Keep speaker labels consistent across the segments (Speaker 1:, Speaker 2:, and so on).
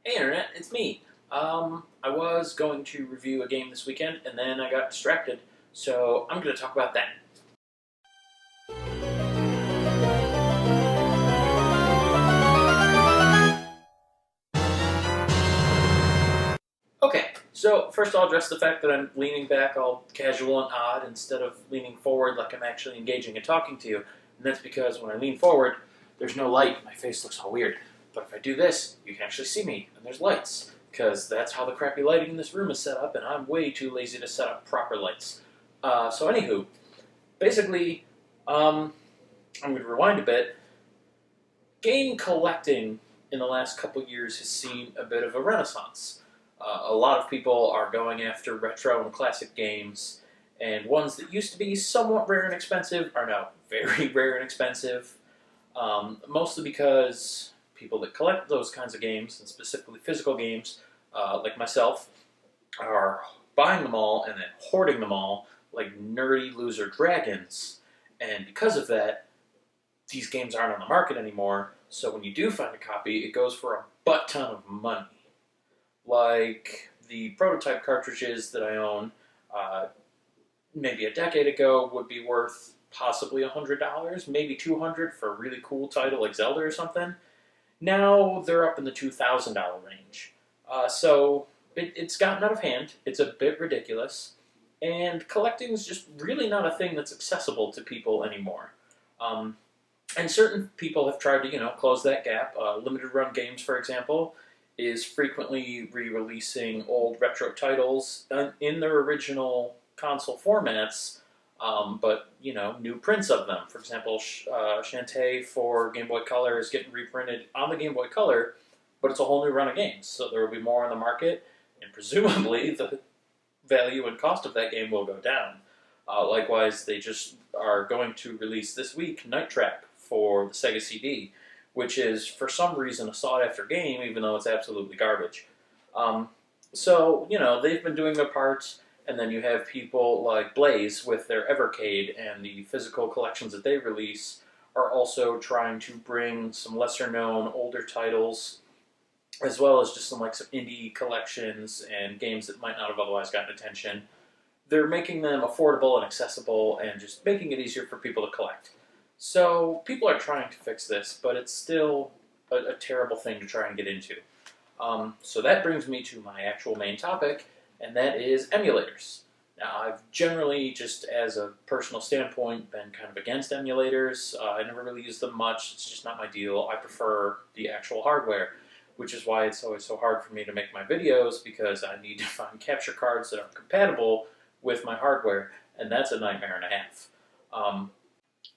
Speaker 1: Hey Internet, it's me. I was going to review a game this weekend and then I got distracted, so I'm going to talk about that. Okay, so first I'll address the fact that I'm leaning back all casual and odd instead of leaning forward like I'm actually engaging and talking to you. And that's because when I lean forward, there's no light. My face looks all weird. But if I do this, you can actually see me, and there's lights. Because that's how the crappy lighting in this room is set up, and I'm way too lazy to set up proper lights. So anywho, basically, I'm going to rewind a bit. Game collecting in the last couple years has seen a bit of a renaissance. A lot of people are going after retro and classic games, and ones that used to be somewhat rare and expensive are now very rare and expensive. Mostly because people that collect those kinds of games, and specifically physical games, like myself, are buying them all and then hoarding them all like nerdy loser dragons. And because of that, these games aren't on the market anymore. So when you do find a copy, it goes for a butt ton of money. Like the prototype cartridges that I own, uh, maybe a decade ago would be worth possibly $100, maybe $200 for a really cool title like Zelda or something. Now they're up in the $2,000 range. So it's gotten out of hand. It's a bit ridiculous. And collecting is just really not a thing that's accessible to people anymore. Um, and certain people have tried to, close that gap. Limited run games, for example, is frequently re-releasing old retro titles in their original console formats, but new prints of them. For example, Shantae for Game Boy Color is getting reprinted on the Game Boy Color, but it's a whole new run of games, so there will be more on the market, and presumably the value and cost of that game will go down. Likewise, they just are going to release this week Night Trap for the Sega CD, which is for some reason a sought-after game, even though it's absolutely garbage. So they've been doing their parts. And then you have people like Blaze with their Evercade and the physical collections that they release are also trying to bring some lesser known older titles as well as just some indie collections and games that might not have otherwise gotten attention. They're making them affordable and accessible and just making it easier for people to collect. So people are trying to fix this, but it's still a terrible thing to try and get into. So that brings me to my actual main topic, and that is emulators. Now, I've generally, just as a personal standpoint, been kind of against emulators. I never really use them much. It's just not my deal. I prefer the actual hardware, which is why it's always so hard for me to make my videos, because I need to find capture cards that are compatible with my hardware, and that's a nightmare and a half.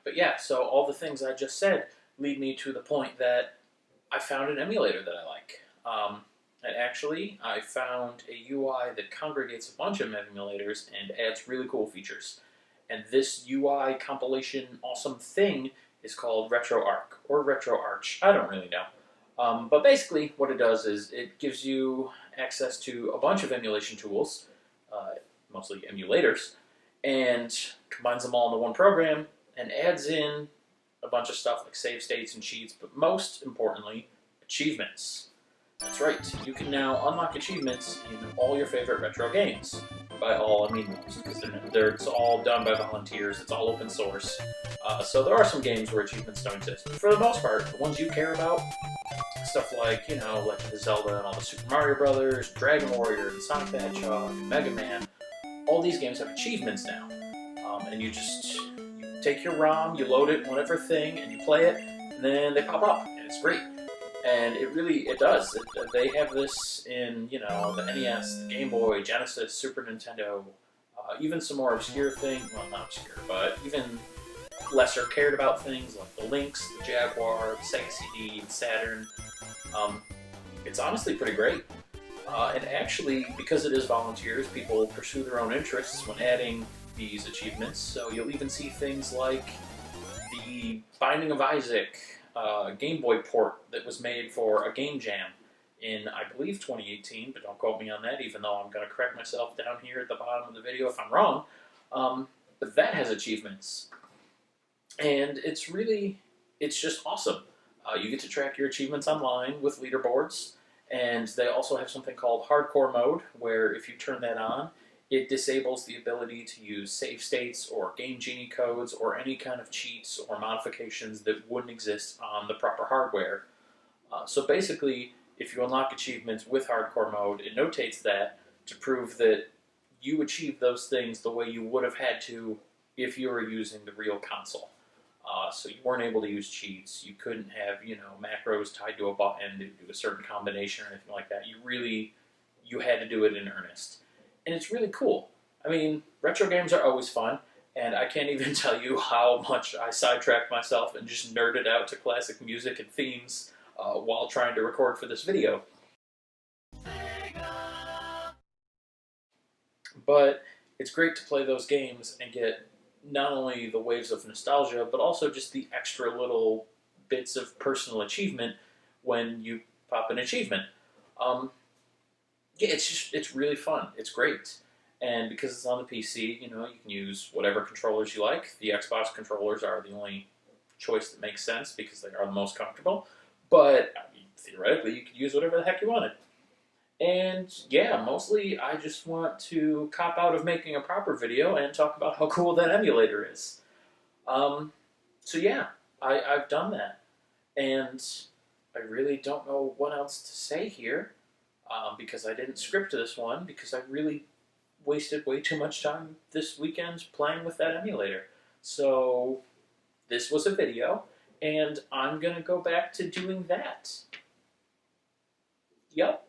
Speaker 1: But yeah, so all the things I just said lead me to the point that I found an emulator that I like. And actually, I found a UI that congregates a bunch of emulators and adds really cool features. And this UI compilation awesome thing is called RetroArch, or RetroArch. I don't really know. But basically, what it does is it gives you access to a bunch of emulation tools, mostly emulators, and combines them all into one program and adds in a bunch of stuff like save states and cheats, but most importantly, achievements. That's right, you can now unlock achievements in all your favorite retro games. By all, I mean most, because it's all done by volunteers, it's all open source. So there are some games where achievements don't exist. But for the most part, the ones you care about, stuff like, Legend of Zelda and all the Super Mario Brothers, Dragon Warrior, and Sonic the Hedgehog, and Mega Man, all these games have achievements now. And you take your ROM, you load it, whatever thing, and you play it, and then they pop up, and it's great. And it does. They have this in, the NES, the Game Boy, Genesis, Super Nintendo, even some more obscure things, well, not obscure, but even lesser cared about things like the Lynx, the Jaguar, the Sega CD, the Saturn. It's honestly pretty great. And actually, because it is volunteers, people pursue their own interests when adding these achievements. So you'll even see things like the Binding of Isaac Game Boy port that was made for a Game Jam in, I believe, 2018, but don't quote me on that, even though I'm going to correct myself down here at the bottom of the video if I'm wrong. But that has achievements. And it's just awesome. You get to track your achievements online with leaderboards, And they also have something called hardcore mode, where if you turn that on, it disables the ability to use save states or game genie codes or any kind of cheats or modifications that wouldn't exist on the proper hardware. So basically, if you unlock achievements with hardcore mode, it notates that to prove that you achieved those things the way you would have had to if you were using the real console. So you weren't able to use cheats. You couldn't have, macros tied to a button to do a certain combination or anything like that. You had to do it in earnest. And it's really cool. I mean, retro games are always fun, and I can't even tell you how much I sidetracked myself and just nerded out to classic music and themes while trying to record for this video. But it's great to play those games and get not only the waves of nostalgia, but also just the extra little bits of personal achievement when you pop an achievement. Yeah, it's really fun. It's great, and because it's on the PC, you can use whatever controllers you like. The Xbox controllers are the only choice that makes sense because they are the most comfortable. But I mean, theoretically, you could use whatever the heck you wanted. And yeah, mostly I just want to cop out of making a proper video and talk about how cool that emulator is. So yeah, I've done that. And I really don't know what else to say here because I didn't script this one because I really wasted way too much time this weekend playing with that emulator. So this was a video, and I'm going to go back to doing that. Yep.